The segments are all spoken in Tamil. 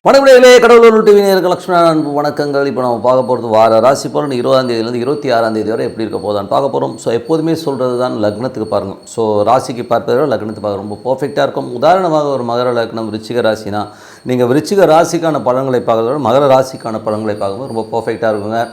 வணக்கங்களே, கடவுளூர் டிவி நேயர்களுக்கு லட்சுமணன் அன்பு வணக்கங்கள். இப்போ நம்ம பார்க்க போகிறது வார ராசி பலன் 20ஆம் தேதியிலேருந்து 26ஆம் தேதி வரை எப்படி இருக்க போதான்னு பார்க்க போகிறோம். ஸோ எப்போதுமே சொல்கிறது தான் லக்னத்துக்கு பாருங்கள். ஸோ ராசிக்கு பார்ப்பதை விட லக்னத்துக்கு பார்க்க ரொம்ப பர்ஃபெக்டாக இருக்கும். உதாரணமாக ஒரு மகர லக்னம் விருச்சிக ராசினா நீங்கள் விருச்சிக ராசிக்கான பலன்களை பார்க்கறத விட மகர ராசிக்கான பலன்களை பார்க்கும்போது ரொம்ப பர்ஃபெக்டாக இருக்குங்க.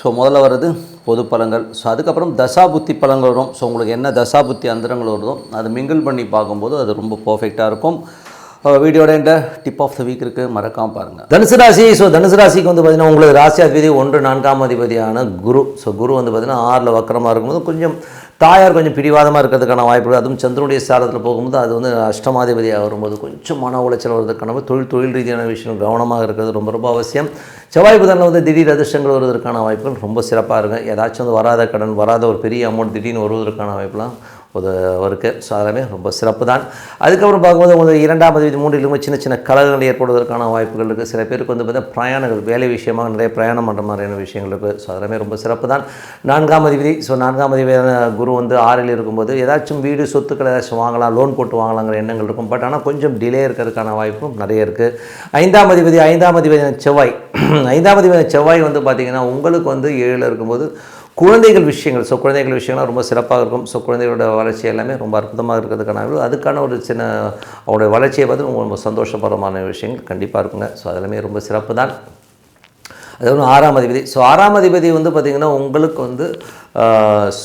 ஸோ முதல்ல வர்றது பொது பலன்கள். ஸோ அதுக்கப்புறம் தசாபுத்தி பலன்கள் வரும். ஸோ உங்களுக்கு என்ன தசாபுத்தி அந்தரங்கள் வருதோ அதை மிங்கிள் பண்ணி பார்க்கும்போது அது ரொம்ப பர்ஃபெக்டாக இருக்கும். வீடியோட இந்த டிப் ஆஃப் த வீக் இருக்குது, மறக்காமல் பாருங்கள். தனுசு ராசி. ஸோ தனுசு ராசிக்கு வந்து பார்த்திங்கன்னா உங்களுக்கு ராசி அதிபதி 1 4ஆம் அதிபதியான குரு. ஸோ குரு வந்து பார்த்திங்கன்னா 6ல் வக்கரமாக இருக்கும்போது கொஞ்சம் தாயார் கொஞ்சம் பிடிவாதமாக இருக்கிறதுக்கான வாய்ப்புகள், அதுவும் சந்திரனுடைய சாரத்தில் போகும்போது அது வந்து அஷ்டமாதிபதியாக வரும்போது கொஞ்சம் மன உளைச்சல் வருவதற்கான தொழில் ரீதியான விஷயம் கவனமாக இருக்கிறது ரொம்ப ரொம்ப அவசியம். செவ்வாய் புதனில் வந்து திடீர் அதிர்ஷ்டங்கள் வருவதற்கான வாய்ப்புகள் ரொம்ப சிறப்பாக இருக்கும். ஏதாச்சும் வந்து வராத கடன், வராத ஒரு பெரிய அமௌண்ட் திடீர்னு வருவதற்கான வாய்ப்புலாம் இருக்குது. ஸோ அதெல்லாமே ரொம்ப சிறப்பு தான். அதுக்கப்புறம் பார்க்கும்போது உங்களுக்கு 2ஆம் அதிபதி 3லும் சின்ன சின்ன கலகங்கள் ஏற்படுவதற்கான வாய்ப்புகள் இருக்குது. சில பேருக்கு வந்து பார்த்தீங்கன்னா பிரயாணங்கள், வேலை விஷயமாக நிறைய பிரயாணம் பண்ணுற மாதிரியான விஷயங்கள் இருக்குது. ஸோ அதெல்லாமே ரொம்ப சிறப்பு தான். 4ஆம் அதிபதி. ஸோ 4ஆம் அதிபதியான குரு வந்து 6ல் இருக்கும்போது ஏதாச்சும் வீடு சொத்துக்கள் ஏதாச்சும் வாங்கலாம், லோன் போட்டு வாங்கலாங்கிற எண்ணங்கள் இருக்கும். பட் ஆனால் கொஞ்சம் டிலே இருக்கிறதுக்கான வாய்ப்பும் நிறைய இருக்குது. 5ஆம் அதிபதி செவ்வாய். 5ஆம் அதிபதி செவ்வாய் வந்து பார்த்திங்கன்னா உங்களுக்கு வந்து 7ல் இருக்கும்போது குழந்தைகள் விஷயங்கள். ஸோ குழந்தைகள் விஷயங்கள்லாம் ரொம்ப சிறப்பாக இருக்கும். ஸோ குழந்தைகளோட வளர்ச்சி எல்லாமே ரொம்ப அற்புதமாக இருக்கிறதுக்கான அதுக்கான ஒரு சின்ன அவங்களுடைய வளர்ச்சியை பார்த்து ரொம்ப சந்தோஷபரமான விஷயங்கள் கண்டிப்பாக இருக்குங்க. ஸோ அதெல்லாமே ரொம்ப சிறப்பு தான். அது ஒன்று 6ஆம் அதிபதி. ஸோ 6ஆம் அதிபதி வந்து பார்த்திங்கன்னா உங்களுக்கு வந்து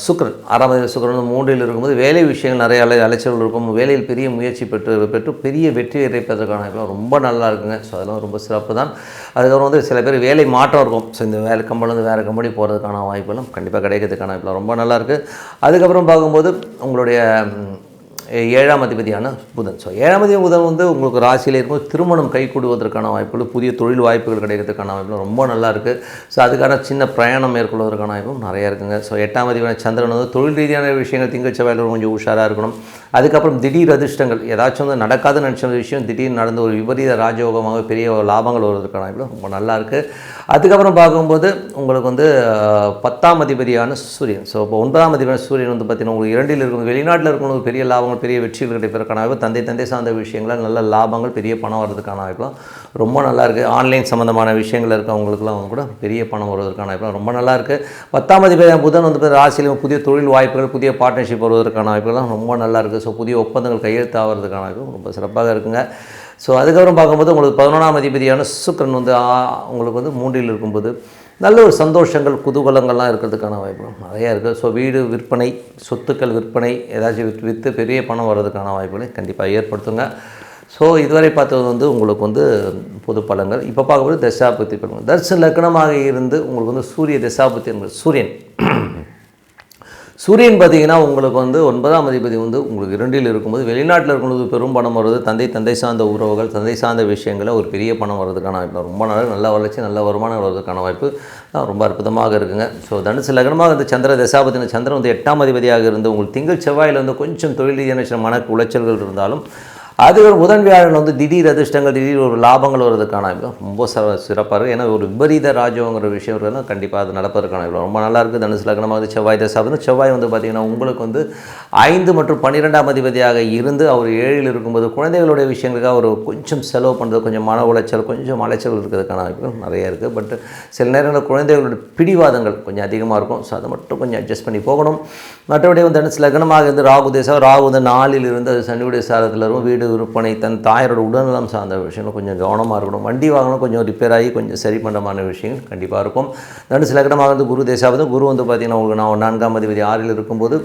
சுக்கிரன், 6ஆம் அதிபதி சுக்கிரன் வந்து 3ல் இருக்கும்போது வேலை விஷயங்கள் நிறைய அலைச்சல்கள் இருக்கும். வேலையில் பெரிய முயற்சி பெற்று பெரிய வெற்றி இறைப்பதற்கான இதெல்லாம் ரொம்ப நல்லா இருக்குங்க. ஸோ அதெல்லாம் ரொம்ப சிறப்பு தான். அதுக்கப்புறம் வந்து சில பேர் வேலை மாற்றம் இருக்கும். ஸோ இந்த வேலை கம்பெனிலேருந்து வேறு கம்பெனி போகிறதுக்கான வாய்ப்பெல்லாம் கண்டிப்பாக கிடைக்கிறதுக்கான வாய்ப்பெல்லாம் ரொம்ப நல்லாயிருக்கு. அதுக்கப்புறம் பார்க்கும்போது உங்களுடைய 7ஆம் அதிபதியான புதன். ஸோ 7ஆம் அதிபதி புதன் வந்து உங்களுக்கு ராசியில் இருக்கும்போது திருமணம் கைகூடுவதற்கான வாய்ப்புகள், புதிய தொழில் வாய்ப்புகள் கிடைக்கிறதுக்கான வாய்ப்புகள் ரொம்ப நல்லா இருக்குது. ஸோ அதுக்கான சின்ன பிரயாணம் மேற்கொள்வதற்கான வாய்ப்பும் நிறையா இருக்குங்க. ஸோ 8ஆம் அதிபதியான சந்திரன் வந்து தொழில் ரீதியான விஷயங்கள் திங்கள் செவ்வாயில் கொஞ்சம் உஷாராக இருக்கணும். அதுக்கப்புறம் திடீர் அதிர்ஷ்டங்கள், ஏதாச்சும் வந்து நடக்காத நினச்ச விஷயம் திடீர்னு நடந்த ஒரு விபரீத ராஜயோகமாக பெரிய லாபங்கள் வருவதற்கான வாய்ப்புகள் ரொம்ப நல்லா இருக்குது. அதுக்கப்புறம் பார்க்கும்போது உங்களுக்கு வந்து 10ஆம் அதிபதியான சூரியன். ஸோ இப்போ 9ஆம் அதிபதியான சூரியன் வந்து பார்த்திங்கன்னா உங்களுக்கு 2ல் இருக்கும், வெளிநாட்டில் இருக்கணும், பெரிய லாபங்கள் பெரிய வெற்றிகள் கிடைப்பதற்கான வாய்ப்பு, தந்தை சார்ந்த விஷயங்கள் நல்ல லாபங்கள், பெரிய பணம் வர்றதுக்கான வாய்ப்புலாம் ரொம்ப நல்லா இருக்குது. ஆன்லைன் சம்மந்தமான விஷயங்கள் இருக்கவங்களுக்குலாம் கூட பெரிய பணம் வருவதற்கான வாய்ப்புலாம் ரொம்ப நல்லா இருக்குது. 10ஆம் அதிபதியான புதன் வந்து ராசியில் புதிய தொழில் வாய்ப்புகள், புதிய பார்ட்னர்ஷிப் வருவதற்கான வாய்ப்புகள்லாம் ரொம்ப நல்லா இருக்குது. ஸோ புதிய ஒப்பந்தங்கள் கையெழுத்தாகிறதுக்கான வாய்ப்பு ரொம்ப சிறப்பாக இருக்குங்க. ஸோ அதுக்கப்புறம் பார்க்கும்போது உங்களுக்கு 11ஆம் அதிபதியான சுக்கிரன் வந்து உங்களுக்கு வந்து 3ல் இருக்கும்போது நல்ல ஒரு சந்தோஷங்கள், குதூகலங்கள்லாம் இருக்கிறதுக்கான வாய்ப்புகள் நிறையா இருக்குது. ஸோ வீடு விற்பனை, சொத்துக்கள் விற்பனை, ஏதாச்சும் விற்று பெரிய பணம் வர்றதுக்கான வாய்ப்புகளை கண்டிப்பாக ஏற்படுத்துங்க. ஸோ இதுவரை பார்த்தது வந்து உங்களுக்கு வந்து பொது பலன்கள். இப்போ பார்க்கும்போது தசாபுத்தி பலன்கள். தர்சன லக்னமாக இருந்து உங்களுக்கு வந்து சூரிய தசாபுத்தி என்பது சூரியன் பார்த்திங்கன்னா உங்களுக்கு வந்து 9ஆம் அதிபதி வந்து உங்களுக்கு 2ல் இருக்கும்போது வெளிநாட்டில் இருக்கும்போது பெரும் பணம் வருவது, தந்தை சார்ந்த உறவுகள், தந்தை சார்ந்த விஷயங்களில் ஒரு பெரிய பணம் வர்றதுக்கான வாய்ப்பு ரொம்ப நல்ல வளர்ச்சி, நல்ல வருமானம் வர்றதுக்கான வாய்ப்பு ரொம்ப அற்புதமாக இருக்குங்க. ஸோ தனுசு லக்னமாக வந்து சந்திர தசாபத்தின சந்திரன் வந்து 8ஆம் அதிபதியாக இருந்து உங்களுக்கு திங்கள் செவ்வாயில் வந்து கொஞ்சம் தொழில் ரீதியான மன உளைச்சல்கள் இருந்தாலும் அது ஒரு புதன் வியாழன் வந்து திடீர் அதிர்ஷ்டங்கள், திடீர் ஒரு லாபங்கள் வருவதற்கான ரொம்ப சிறப்பாக இருக்குது. ஏன்னா ஒரு விபரீத ராஜ்யங்கிற விஷயம் இருந்தால் கண்டிப்பாக அது நடப்பதற்கான ரொம்ப நல்லாயிருக்கு. தனுசு லக்னமாக வந்து செவ்வாய் தசாபதி. செவ்வாய் வந்து பார்த்திங்கன்னா உங்களுக்கு வந்து 5 மற்றும் 12ஆம் அதிபதியாக இருந்து அவர் 7ல் இருக்கும்போது குழந்தைகளுடைய விஷயங்களுக்காக ஒரு கொஞ்சம் செலவு பண்ணுறது, கொஞ்சம் மன உளைச்சல், கொஞ்சம் அலைச்சல் இருக்கிறதுக்கான வாய்ப்புகள் நிறைய இருக்குது. பட் சில நேரங்களில் குழந்தைகளுடைய பிடிவாதங்கள் கொஞ்சம் அதிகமாக இருக்கும். ஸோ அதை மட்டும் கொஞ்சம் அட்ஜஸ்ட் பண்ணி போகணும். மற்றபடி வந்து தனுசு லக்னமாக இருந்து ராகு வந்து 4ல் இருந்து அது சனியுடைய சாரத்தில் இருக்கும். வீடு விற்பனை, தன் தாயரோட உடல்நலம் சார்ந்த விஷயங்கள் கொஞ்சம் கவனமாக இருக்கணும். வண்டி வாங்கணும், கொஞ்சம் ரிப்பேர் ஆகி கொஞ்சம் சரி பண்ணுறமான விஷயங்கள் கண்டிப்பாக இருக்கும். தனுசு லக்னமாக வந்து குரு தேசாபதி. குரு வந்து பார்த்திங்கன்னா உங்களுக்கு 4ஆம் அதிபதி 6ல் இருக்கும்போது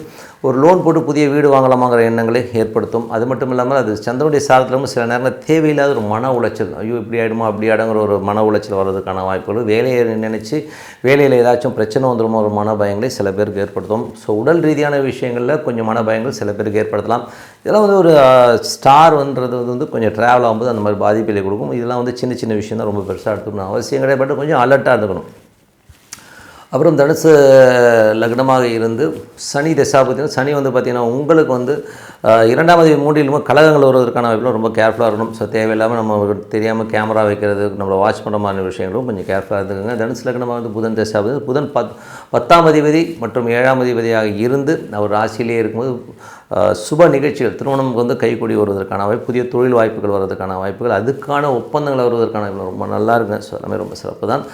ஒரு லோன் போட்டு புதிய வீடு வாங்கலாமாங்கிற எண்ணங்களை ஏற்படுத்தும். அது மட்டும் இல்லாமல் அது சந்திரனுடைய சாரத்திலும் சில நேரங்களில் தேவையில்லாத ஒரு மன உளைச்சல், ஐயோ இப்படி ஆகிடுமா அப்படி ஆகிடுங்கிற ஒரு மன உளைச்சல் வர்றதுக்கான வாய்ப்புகள், வேலையை நினச்சி வேலையில் ஏதாச்சும் பிரச்சனை வந்துடும் ஒரு மன பயங்களை சில பேருக்கு ஏற்படுத்தும். ஸோ உடல் ரீதியான விஷயங்களில் கொஞ்சம் மன பயங்கள் சில பேருக்கு ஏற்படுத்தலாம். இதெல்லாம் வந்து ஒரு ஸ்டார்ன்றது வந்து கொஞ்சம் ட்ராவல் ஆகும்போது அந்த மாதிரி பாதிப்பிலை கொடுக்கும். இதெல்லாம் வந்து சின்ன விஷயம் தான், ரொம்ப பெருசாக எடுத்துக்கணும் அவசியம் கிடையாது. பட் கொஞ்சம் அலர்ட்டாக இருந்துக்கணும். அப்புறம் தனுசு லக்னமாக இருந்து சனி தசாபதி, சனி வந்து பார்த்திங்கன்னா உங்களுக்கு வந்து 2ஆம் அதிபதி 3லும் கலகங்கள் வருவதற்கான வாய்ப்புலாம் ரொம்ப கேர்ஃபுல்லாக இருக்கணும். ஸோ தேவையில்லாமல் நம்ம தெரியாமல் கேமரா வைக்கிறது, நம்மளை வாட்ச் பண்ணுற மாதிரி விஷயங்களும் கொஞ்சம் கேர்ஃபுல்லாக இருந்துக்குங்க. தனுசு லக்னமாக வந்து புதன் தசாபதி, புதன் 10ஆம் அதிபதி மற்றும் 7ஆம் அதிபதியாக இருந்து அவர் ராசியிலே இருக்கும்போது சுப நிகழ்ச்சிகள், திருமணம் வந்து கைக்கூடி வருவதற்கான வாய்ப்பு, புதிய தொழில் வாய்ப்புகள் வருவதற்கான வாய்ப்புகள், அதுக்கான ஒப்பந்தங்கள் வருவதற்கான வாய்ப்புகள் ரொம்ப நல்லா இருக்குங்க. ஸோ எல்லாமே ரொம்ப சிறப்பு தான்.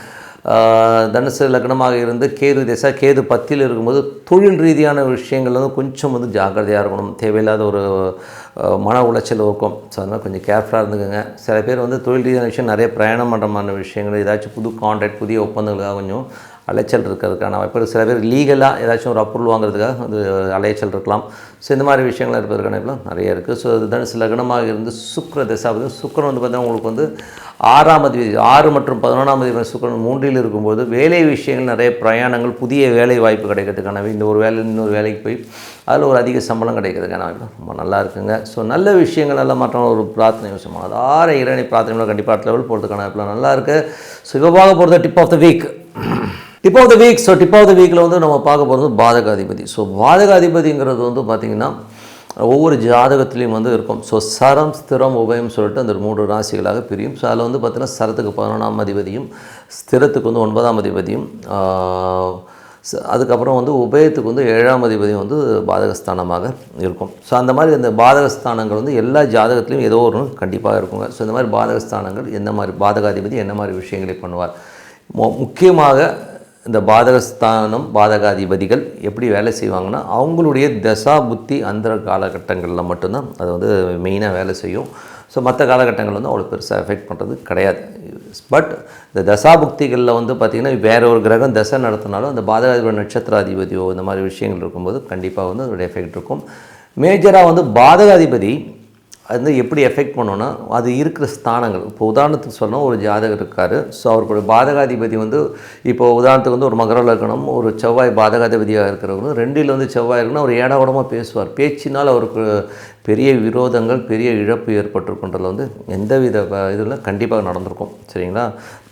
தனுசு லக்னமாக இருந்து கேது திசை, கேது 10ல் இருக்கும்போது தொழில் ரீதியான விஷயங்கள் வந்து கொஞ்சம் வந்து ஜாக்கிரதையாக இருக்கணும். தேவையில்லாத ஒரு மன உளைச்சல் இருக்கும். ஸோ அதனால் கொஞ்சம் கேர்ஃபுல்லாக இருந்துக்கோங்க. சில பேர் வந்து தொழில் ரீதியான விஷயம் நிறைய பிரயாணம் பண்ணுற மாதிரி விஷயங்கள், ஏதாச்சும் புது கான்ட்ராக்ட், புதிய ஒப்பந்தங்களுக்காக கொஞ்சம் அலைச்சல் இருக்கிறதுக்கான வாய்ப்பு. சில பேர் லீகலாக ஏதாச்சும் ஒரு அப்ரூவல் வாங்குறதுக்காக வந்து அலைச்சல் இருக்கலாம். ஸோ இந்த மாதிரி விஷயங்கள் இருப்பதற்கான வாய்ப்புலாம் நிறைய இருக்குது. ஸோ தனுசு லக்னமாக இருந்து சுக்கிர தசாபதி, சுக்கிரன் வந்து பார்த்தீங்கன்னா உங்களுக்கு வந்து 6ஆம் அதிபதி, 6 மற்றும் 11ஆம் அதிபதி சுக்கிரன் 3ல் இருக்கும்போது வேலை விஷயங்கள், நிறைய பிரயாணங்கள், புதிய வேலை வாய்ப்பு கிடைக்கிறதுக்கான, இந்த ஒரு வேலை இன்னொரு வேலைக்கு போய் அதில் ஒரு அதிக சம்பளம் கிடைக்கிறதுக்கான வாய்ப்பு ரொம்ப நல்லா இருக்குங்க. ஸோ நல்ல விஷயங்கள் எல்லாம் மாற்றம் ஒரு பிரார்த்தனை விஷயமா அதார இறைவனை பிரார்த்தனை கண்டிப்பாக அடுத்த லெவல் போகிறதுக்கான வாய்ப்புலாம் நல்லா இருக்குது. ஸோ இப்போ பார்க்க போகிறது tip of the week. Tip of the week. So tip of the வீக்கில் வந்து நம்ம பார்க்க போகிறது பாதகாதிபதி. ஸோ பாதகாதிபதிங்கிறது வந்து பார்த்திங்கன்னா ஒவ்வொரு ஜாதகத்துலேயும் வந்து இருக்கும். ஸோ சரம், ஸ்திரம், உபயம் சொல்லிட்டு அந்த 3 ராசிகளாக பிரியும். ஸோ அதில் வந்து பார்த்திங்கன்னா சரத்துக்கு 11ஆம் அதிபதியும், ஸ்திரத்துக்கு வந்து 9ஆம் அதிபதியும், அதுக்கப்புறம் வந்து உபயத்துக்கு வந்து 7ஆம் அதிபதியும் வந்து பாதகஸ்தானமாக இருக்கும். ஸோ அந்த மாதிரி அந்த பாதகஸ்தானங்கள் வந்து எல்லா ஜாதகத்துலேயும் ஏதோ ஒரு கண்டிப்பாக இருக்குங்க. ஸோ இந்த மாதிரி பாதகஸ்தானங்கள் என்ன மாதிரி, பாதகாதிபதி என்ன மாதிரி விஷயங்களை பண்ணுவார், முக்கியமாக இந்த பாதகஸ்தானம் பாதகாதிபதிகள் எப்படி வேலை செய்வாங்கன்னா அவங்களுடைய தசா புத்தி அந்தர காலகட்டங்களில் மட்டும்தான் அது வந்து மெயினாக வேலை செய்யும். ஸோ மற்ற காலகட்டங்கள் வந்து அவ்வளோ பெருசாக எஃபெக்ட் பண்ணுறது கிடையாது. பட் இந்த தசாபுக்திகளில் வந்து பார்த்திங்கன்னா வேறு ஒரு கிரகம் தசை நடத்தினாலும் அந்த பாதகாதிபதி நட்சத்திராதிபதியோ இந்த மாதிரி விஷயங்கள் இருக்கும்போது கண்டிப்பாக வந்து அதோடைய எஃபெக்ட் இருக்கும். மேஜராக வந்து பாதகாதிபதி அது வந்து எப்படி எஃபெக்ட் பண்ணோன்னா அது இருக்கிற ஸ்தானங்கள். இப்போ உதாரணத்துக்கு சொன்னால் ஒரு ஜாதகர் இருக்கார். ஸோ அவருடைய பாதகாதிபதி வந்து இப்போ உதாரணத்துக்கு வந்து ஒரு மகர லக்னம், ஒரு செவ்வாய் பாதகாதிபதியாக இருக்கிறவங்க 2ல் வந்து செவ்வாய் இருக்குன்னா அவர் ஏடாகூடமாக பேசுவார். பேச்சினால் அவருக்கு பெரிய விரோதங்கள், பெரிய இழப்பு ஏற்பட்டிருக்குன்றதில் வந்து எந்தவித இதில் கண்டிப்பாக நடந்திருக்கும். சரிங்களா?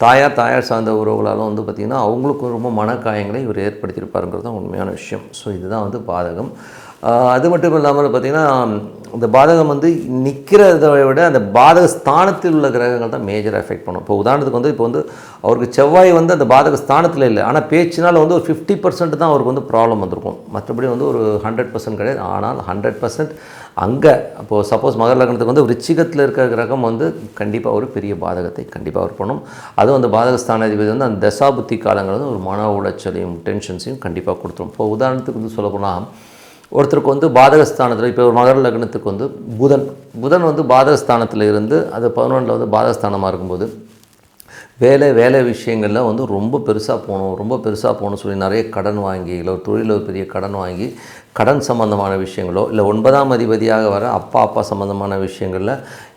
தாயார் சார்ந்த உறவுகளாலும் வந்து பார்த்திங்கன்னா அவங்களுக்கு ரொம்ப மனக்காயங்களை இவர் ஏற்படுத்தியிருப்பாருங்கிறது தான் உண்மையான விஷயம். ஸோ இதுதான் வந்து பாதகம். அது மட்டும் இல்லாமல் பார்த்திங்கன்னா இந்த பாதகம் வந்து நிற்கிறத விட அந்த பாதக ஸ்தானத்தில் உள்ள கிரகங்கள் தான் மேஜர் எஃபெக்ட் பண்ணும். இப்போ உதாரணத்துக்கு வந்து இப்போ வந்து அவருக்கு செவ்வாய் வந்து அந்த பாதக ஸ்தானத்தில் இல்லை, ஆனால் பேச்சினால் வந்து ஒரு 50% தான் அவருக்கு வந்து ப்ராப்ளம் வந்திருக்கும். மற்றபடி வந்து ஒரு 100% கிடையாது. ஆனால் 100% அங்கே இப்போது சப்போஸ் மகர லக்னத்துக்கு வந்து விருச்சிகத்தில் இருக்கிற கிரகம் வந்து கண்டிப்பாக ஒரு பெரிய பாதகத்தை கண்டிப்பாக அவர் பண்ணும். அதுவும் அந்த பாதகஸ்தானாதிபதி வந்து அந்த தசாபுத்தி காலங்கள் வந்து ஒரு மன உளைச்சலையும் டென்ஷன்ஸையும் கண்டிப்பாக கொடுத்துரும். இப்போ உதாரணத்துக்கு வந்து சொல்லப்போனால் ஒருத்தருக்கு வந்து பாதகஸ்தானத்தில் இப்போ ஒரு மகர லக்னத்துக்கு வந்து புதன் வந்து பாதகஸ்தானத்தில் இருந்து அது 11ல் வந்து பாதகஸ்தானமாக இருக்கும்போது வேலை விஷயங்களில் வந்து ரொம்ப பெருசாக போகணும் சொல்லி நிறைய கடன் வாங்கி, இல்லை ஒரு தொழிலில் ஒரு பெரிய கடன் வாங்கி கடன் சம்பந்தமான விஷயங்களோ, இல்லை 9ஆம் அதிபதியாக வர அப்பா சம்பந்தமான விஷயங்களில்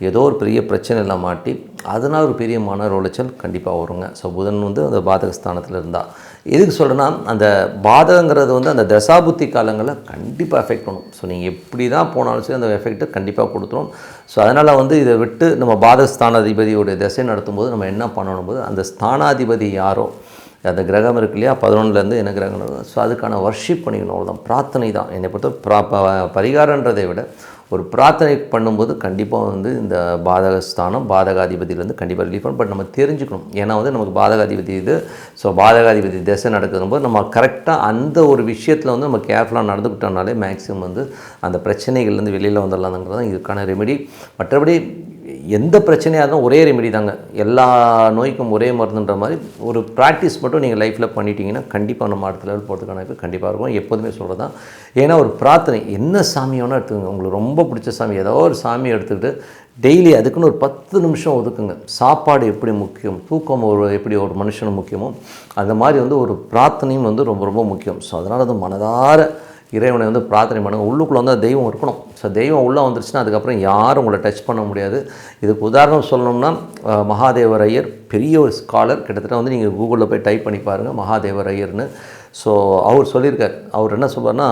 ஏதோ ஒரு பெரிய பிரச்சனையில் மாட்டி அதனால் ஒரு பெரிய மன உளைச்சல் கண்டிப்பாக வருங்க. ஸோ புதன் வந்து அந்த பாதகஸ்தானத்தில் இருந்தால் எதுக்கு சொல்கிறேன்னா அந்த பாதகங்கிறது வந்து அந்த தசாபுத்தி காலங்களில் கண்டிப்பாக எஃபெக்ட் பண்ணும். ஸோ நீங்கள் எப்படி தான் போனாலும் சரி அந்த எஃபெக்ட்டை கண்டிப்பாக கொடுத்துரும். ஸோ அதனால் வந்து இதை விட்டு நம்ம பாதகஸ்தானாதிபதியோடைய திசை நடத்தும்போது நம்ம என்ன பண்ணணும் போது அந்த ஸ்தானாதிபதி யாரோ அந்த கிரகம் இருக்கு இல்லையா 11லேருந்து என்ன கிரகம் நடக்கும், ஸோ அதுக்கான வர்ஷிப் பண்ணிக்கணும். அவ்வளோதான், பிரார்த்தனை தான். என்னை பொறுத்த பரிகாரன்றதை விட ஒரு பிரார்த்தனை பண்ணும்போது கண்டிப்பாக வந்து இந்த பாதகஸ்தானம் பாதகாதிபதியிலேருந்து கண்டிப்பாக ரிலீஃப் பண்ணும். பட் நம்ம தெரிஞ்சுக்கணும், ஏன்னா வந்து நமக்கு பாதகாதிபதி இது. ஸோ பாதகாதிபதி திசை நடக்கும்போது நம்ம கரெக்டாக அந்த ஒரு விஷயத்தில் வந்து நம்ம கேர்ஃபுல்லாக நடந்துக்கிட்டோம்னாலே மேக்ஸிமம் வந்து அந்த பிரச்சனைகள்லேருந்து வெளியில் வந்துடலாம்ங்கிறது தான் இதுக்கான ரெமெடி. மற்றபடி எந்த பிரச்சனையாக இருந்தாலும் ஒரே ரெமெடி தாங்க, எல்லா நோய்க்கும் ஒரே மருந்துன்ற மாதிரி ஒரு ப்ராக்டிஸ் மட்டும் நீங்கள் லைஃப்பில் பண்ணிட்டீங்கன்னா கண்டிப்பாக நம்ம அடுத்த லெவல் போகிறதுக்கான வாய்ப்பு கண்டிப்பாக இருக்கும். எப்போதுமே சொல்கிறது தான். ஏன்னா ஒரு பிரார்த்தனை என்ன சாமி வேணால் எடுத்துக்கோங்க, உங்களுக்கு ரொம்ப பிடிச்ச சாமி ஏதோ ஒரு சாமியை எடுத்துக்கிட்டு டெய்லி அதுக்குன்னு ஒரு 10 நிமிஷம் ஒதுக்குங்க. சாப்பாடு எப்படி முக்கியம், தூக்கம் எப்படி ஒரு மனுஷனுக்கு முக்கியமோ அந்த மாதிரி வந்து ஒரு பிரார்த்தனையும் வந்து ரொம்ப ரொம்ப முக்கியம். ஸோ அதனால் வந்து மனதார இறைவனை வந்து பிரார்த்தனை பண்ணுங்கள். உள்ளுக்குள்ளே வந்து தெய்வம் இருக்கணும். ஸோ தெய்வம் உள்ளே வந்துருச்சுன்னா அதுக்கப்புறம் யாரும் உங்களை டச் பண்ண முடியாது. இதுக்கு உதாரணம் சொல்லணும்னா மகாதேவர் ஐயர் பெரிய ஒரு ஸ்காலர், கிட்டத்தட்ட வந்து நீங்கள் கூகுளில் போய் டைப் பண்ணி பாருங்கள் மகாதேவர் ஐயர்னு. ஸோ அவர் சொல்லியிருக்கார். அவர் என்ன சொல்வார்னா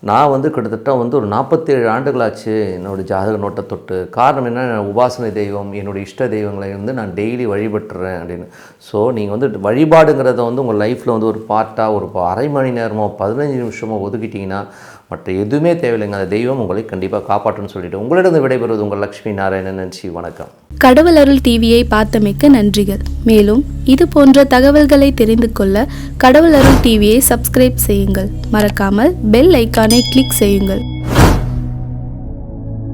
நான் வந்து கிட்டத்தட்ட வந்து ஒரு 47 ஆண்டுகளாச்சு என்னோடய ஜாதக நோட்டை தொட்டு. காரணம் என்ன, உபாசனை தெய்வம், என்னோடய இஷ்ட தெய்வங்களை வந்து நான் டெய்லி வழிபட்டுறேன் அப்படின்னு. ஸோ நீங்கள் வந்து வழிபாடுங்கிறத வந்து உங்கள் லைஃப்பில் வந்து ஒரு பார்ட்டாக ஒரு அரை மணி நேரமோ 15 நிமிஷமோ ஒதுக்கிட்டிங்கன்னா மற்ற எதுவுமே தேவையில்லைங்க. அந்த தெய்வம் உங்களை கண்டிப்பாக காப்பாற்றுன்னு சொல்லிட்டு உங்களிடம் விடைபெறுவது உங்கள் லக்ஷ்மி நாராயணன். நன்றி, வணக்கம். கடவுள் அருள் டிவியை பார்த்தமைக்க நன்றிகள். மேலும் இது போன்ற தகவல்களை தெரிந்து கொள்ள கடவுள் அருள் டிவியை சப்ஸ்கிரைப் செய்யுங்கள். மறக்காமல் பெல் ஐக்கானை கிளிக் செய்யுங்கள்.